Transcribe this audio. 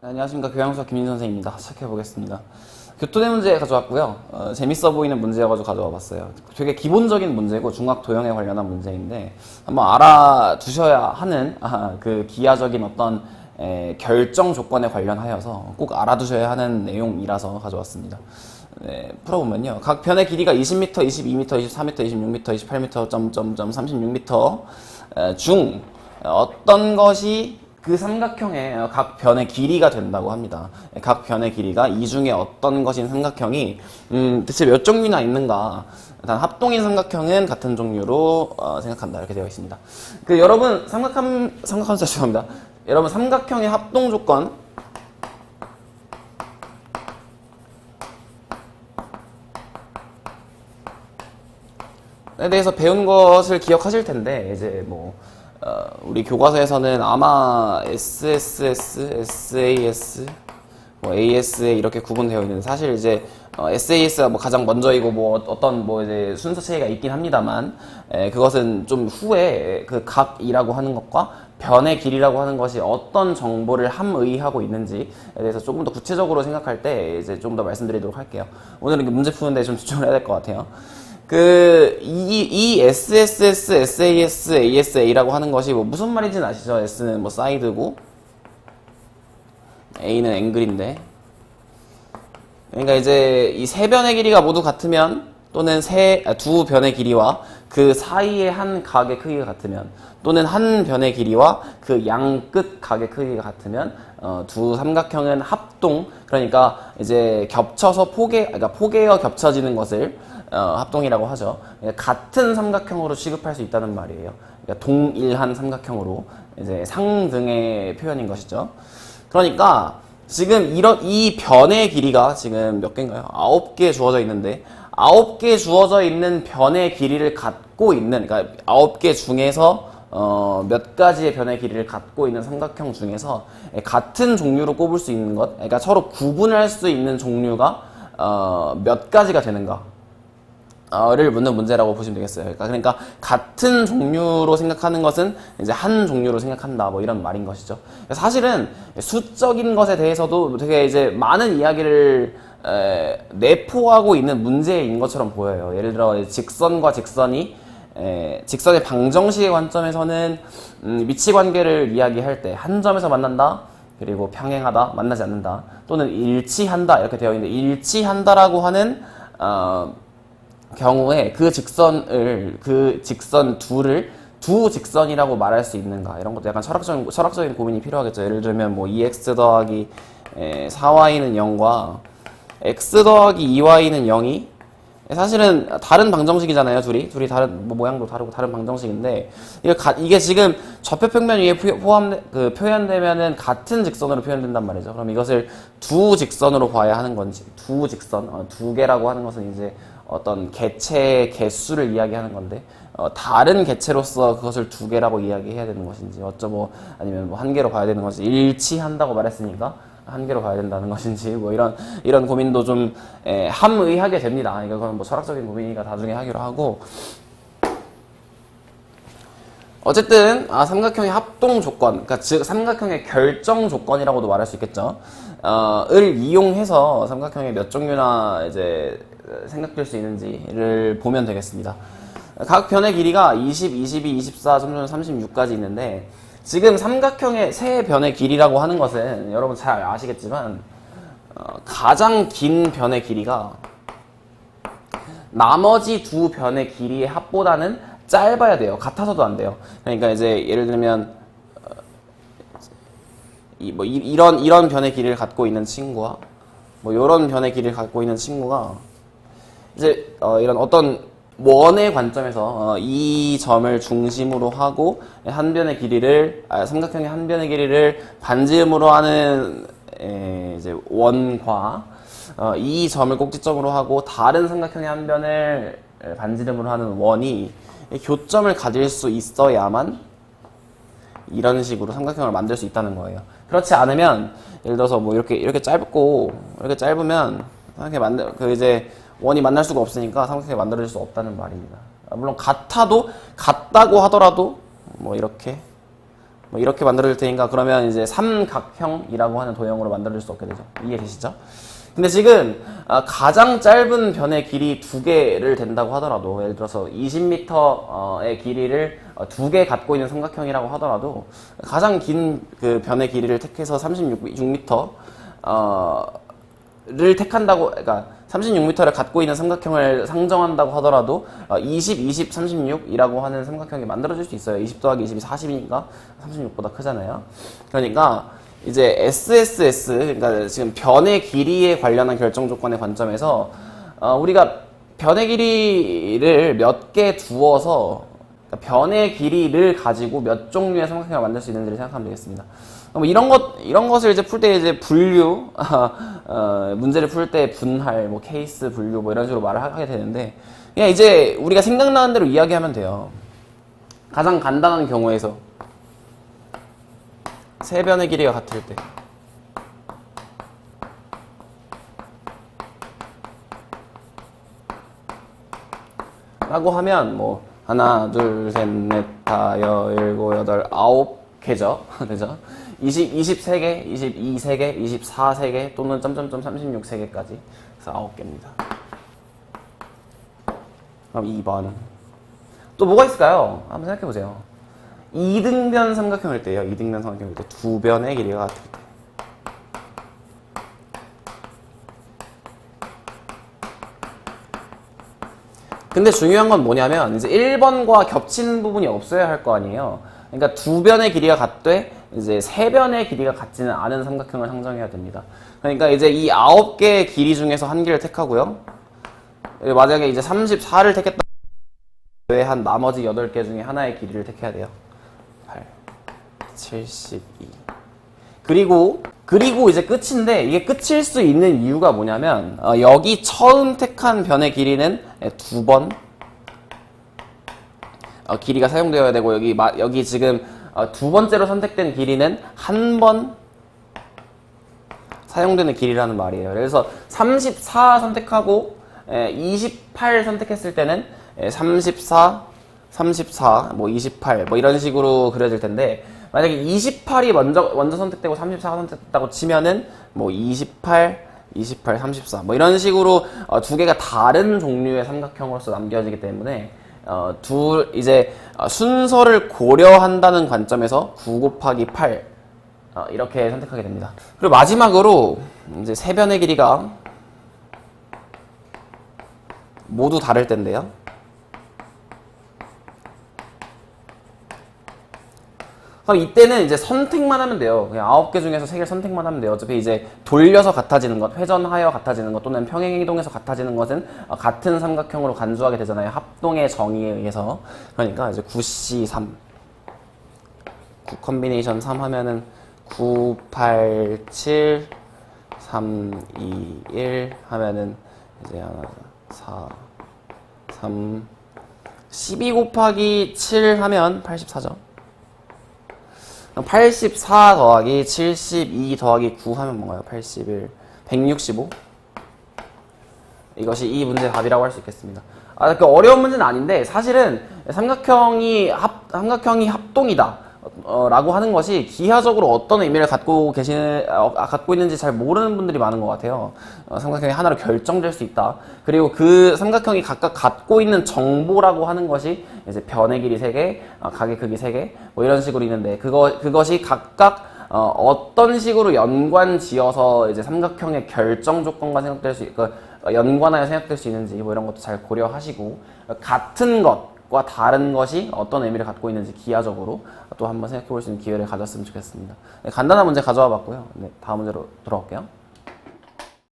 안녕하십니까. 교양수학 김민 선생입니다. 시작해 보겠습니다. 교토대 문제 가져왔고요. 재밌어 보이는 문제여가지고 가져와 봤어요. 되게 기본적인 문제고 중학 도형에 관련한 문제인데 한번 알아두셔야 하는 그 기하적인 어떤 결정 조건에 관련하여서 꼭 알아두셔야 하는 내용이라서 가져왔습니다. 네, 풀어보면요. 각 변의 길이가 20m, 22m, 24m, 26m, 28m, 36m 중 어떤 것이 그 삼각형의 각 변의 길이가 된다고 합니다. 각 변의 길이가 이 중에 어떤 것인 삼각형이 대체 몇 종류나 있는가. 일단 합동인 삼각형은 같은 종류로 생각한다. 이렇게 되어 있습니다. 여러분 죄송합니다. 여러분 삼각형의 합동 조건 에 대해서 배운 것을 기억하실 텐데 이제 우리 교과서에서는 아마 SSS, SAS, ASA 이렇게 구분되어 있는데 사실 이제 SAS가 가장 먼저이고 어떤 이제 순서 차이가 있긴 합니다만 그것은 좀 후에 그 각이라고 하는 것과 변의 길이라고 하는 것이 어떤 정보를 함의하고 있는지에 대해서 조금 더 구체적으로 생각할 때 이제 좀 더 말씀드리도록 할게요. 오늘은 문제 푸는데 좀 집중을 해야 될 것 같아요. 이 SSS, SAS, ASA라고 하는 것이 무슨 말인지는 아시죠? S는 사이드고, A는 앵글인데. 그러니까 이제 이 세 변의 길이가 모두 같으면, 또는 두 변의 길이와 그 사이의 한 각의 크기가 같으면, 또는 한 변의 길이와 그 양끝 각의 크기가 같으면, 두 삼각형은 합동, 그러니까 이제 겹쳐서 포개어 겹쳐지는 것을 합동이라고 하죠. 같은 삼각형으로 취급할 수 있다는 말이에요. 그러니까 동일한 삼각형으로 이제 상등의 표현인 것이죠. 그러니까 지금 이 변의 길이가 지금 몇 개인가요? 9개 주어져 있는데 9개 주어져 있는 변의 길이를 갖고 있는, 그러니까 9개 중에서 몇 가지의 변의 길이를 갖고 있는 삼각형 중에서 같은 종류로 꼽을 수 있는 것, 그러니까 서로 구분할 수 있는 종류가 몇 가지가 되는가 를 묻는 문제라고 보시면 되겠어요. 그러니까 같은 종류로 생각하는 것은 이제 한 종류로 생각한다, 이런 말인 것이죠. 사실은 수적인 것에 대해서도 되게 이제 많은 이야기를 내포하고 있는 문제인 것처럼 보여요. 예를 들어 직선과 직선의 방정식의 관점에서는 위치관계를 이야기할 때 한 점에서 만난다, 그리고 평행하다, 만나지 않는다, 또는 일치한다 이렇게 되어 있는데, 일치한다라고 하는 경우에 그 직선 둘을 두 직선이라고 말할 수 있는가, 이런 것도 약간 철학적인 고민이 필요하겠죠. 예를 들면 2x 더하기 4y는 0과 x 더하기 2y는 0이 사실은 다른 방정식이잖아요. 둘이 다른 모양도 다르고 다른 방정식인데 이게 지금 좌표평면 위에 표현되면은 같은 직선으로 표현된단 말이죠. 그럼 이것을 두 직선으로 봐야 하는 건지, 두 직선, 두 개라고 하는 것은 이제 어떤 개체의 개수를 이야기하는 건데 다른 개체로서 그것을 두 개라고 이야기해야 되는 것인지, 아니면 한 개로 봐야 되는 것인지, 일치한다고 말했으니까 한 개로 봐야 된다는 것인지, 이런 고민도 좀 함의하게 됩니다. 이건 철학적인 고민이니까 나중에 하기로 하고, 어쨌든 삼각형의 합동 조건, 그러니까 즉 삼각형의 결정 조건이라고도 말할 수 있겠죠. 을 이용해서 삼각형의 몇 종류나 이제 생각될 수 있는지를 보면 되겠습니다. 각 변의 길이가 20, 22, 24, 36까지 있는데, 지금 삼각형의 세 변의 길이라고 하는 것은 여러분 잘 아시겠지만 가장 긴 변의 길이가 나머지 두 변의 길이의 합보다는 짧아야 돼요. 같아서도 안 돼요. 그러니까 이제 예를 들면 이런 변의 길이를 갖고 있는 친구와 이런 변의 길이를 갖고 있는 친구가 이제 이런 어떤 원의 관점에서 이 점을 중심으로 하고 삼각형의 한 변의 길이를 반지름으로 하는 이제 원과 이 점을 꼭지점으로 하고 다른 삼각형의 한 변을 반지름으로 하는 원이 교점을 가질 수 있어야만 이런 식으로 삼각형을 만들 수 있다는 거예요. 그렇지 않으면 예를 들어서 이렇게 짧으면 삼각형이 이제 원이 만날 수가 없으니까 삼각형이 만들어질 수 없다는 말입니다. 물론 같다고 하더라도 이렇게 뭐 이렇게 만들어질 테니까 그러면 이제 삼각형이라고 하는 도형으로 만들어질 수 없게 되죠. 이해되시죠? 근데 지금 가장 짧은 변의 길이 2개를 된다고 하더라도, 예를 들어서 20m의 길이를 2개 갖고 있는 삼각형이라고 하더라도 가장 긴 그 변의 길이를 택해서 36m 를 택한다고, 그러니까 36m를 갖고 있는 삼각형을 상정한다고 하더라도 20, 20, 36이라고 하는 삼각형이 만들어질 수 있어요. 20 더하기 20이 40이니까 36보다 크잖아요. 그러니까 이제 SSS, 그러니까 지금 변의 길이에 관련한 결정 조건의 관점에서 우리가 변의 길이를 몇 개 두어서 변의 길이를 가지고 몇 종류의 삼각형을 만들 수 있는지를 생각하면 되겠습니다. 뭐 이런 것을 이제 풀 때 이제 분류, 문제를 풀 때 분할, 뭐 케이스 분류, 뭐 이런 식으로 말을 하게 되는데, 그냥 이제 우리가 생각나는 대로 이야기하면 돼요. 가장 간단한 경우에서 세 변의 길이가 같을 때, 라고 하면 뭐 하나, 둘, 셋, 넷, 다, 여, 일곱, 여덟, 9개죠. 그죠? 23개, 22개, 24개 또는 점점점 36개까지. 그래서 9개입니다. 그럼 2번. 또 뭐가 있을까요? 한번 생각해 보세요. 이등변 삼각형일 때요. 이등변 삼각형일 때 2변의 길이가 같을 때. 근데 중요한 건 뭐냐면 이제 1번과 겹치는 부분이 없어야 할 거 아니에요. 그러니까 2변의 길이가 같되 이제 3변의 길이가 같지는 않은 삼각형을 상정해야 됩니다. 그러니까 이제 이 9개의 길이 중에서 한 개를 택하고요. 만약에 이제 34를 택했다 외한 나머지 8개 중에 하나의 길이를 택해야 돼요. 8, 72. 그리고 이제 끝인데, 이게 끝일 수 있는 이유가 뭐냐면 여기 처음 택한 변의 길이는 2번 길이가 사용되어야 되고, 여기 지금 2번째로 선택된 길이는 1번 사용되는 길이라는 말이에요. 그래서 34 선택하고 28 선택했을 때는 34, 뭐 28, 뭐 이런 식으로 그려질 텐데, 만약에 28이 먼저 선택되고 34가 선택됐다고 치면은 뭐 28, 34, 뭐 이런 식으로 두 개가 다른 종류의 삼각형으로서 남겨지기 때문에 이제 순서를 고려한다는 관점에서 9 곱하기 8 이렇게 선택하게 됩니다. 그리고 마지막으로 이제 세 변의 길이가 모두 다를 텐데요. 그럼 이때는 이제 선택만 하면 돼요. 그냥 9개 중에서 3개를 선택만 하면 돼요. 어차피 이제 돌려서 같아지는 것, 회전하여 같아지는 것, 또는 평행이동해서 같아지는 것은 같은 삼각형으로 간주하게 되잖아요. 합동의 정의에 의해서. 그러니까 이제 9C3 9 컨비네이션 3 하면은 9, 8, 7 3, 2, 1 하면은 이제 하나 4, 3 12 곱하기 7 하면 84죠. 84 더하기 72 더하기 9 하면 뭔가요? 81, 165. 이것이 이 문제의 답이라고 할 수 있겠습니다. 그 어려운 문제는 아닌데, 사실은 삼각형이 합동이다 라고 하는 것이 기하적으로 어떤 의미를 갖고 있는지 잘 모르는 분들이 많은 것 같아요. 삼각형이 하나로 결정될 수 있다. 그리고 그 삼각형이 각각 갖고 있는 정보라고 하는 것이 이제 변의 길이 3개, 각의 크기 3개, 뭐 이런 식으로 있는데, 그것이 각각 어떤 식으로 연관 지어서 이제 삼각형의 결정 조건과 생각될 수, 연관하여 생각될 수 있는지 뭐 이런 것도 잘 고려하시고, 같은 것과 다른 것이 어떤 의미를 갖고 있는지 기하적으로 또 한번 생각해 볼 수 있는 기회를 가졌으면 좋겠습니다. 네, 간단한 문제 가져와 봤고요. 네, 다음 문제로 돌아올게요.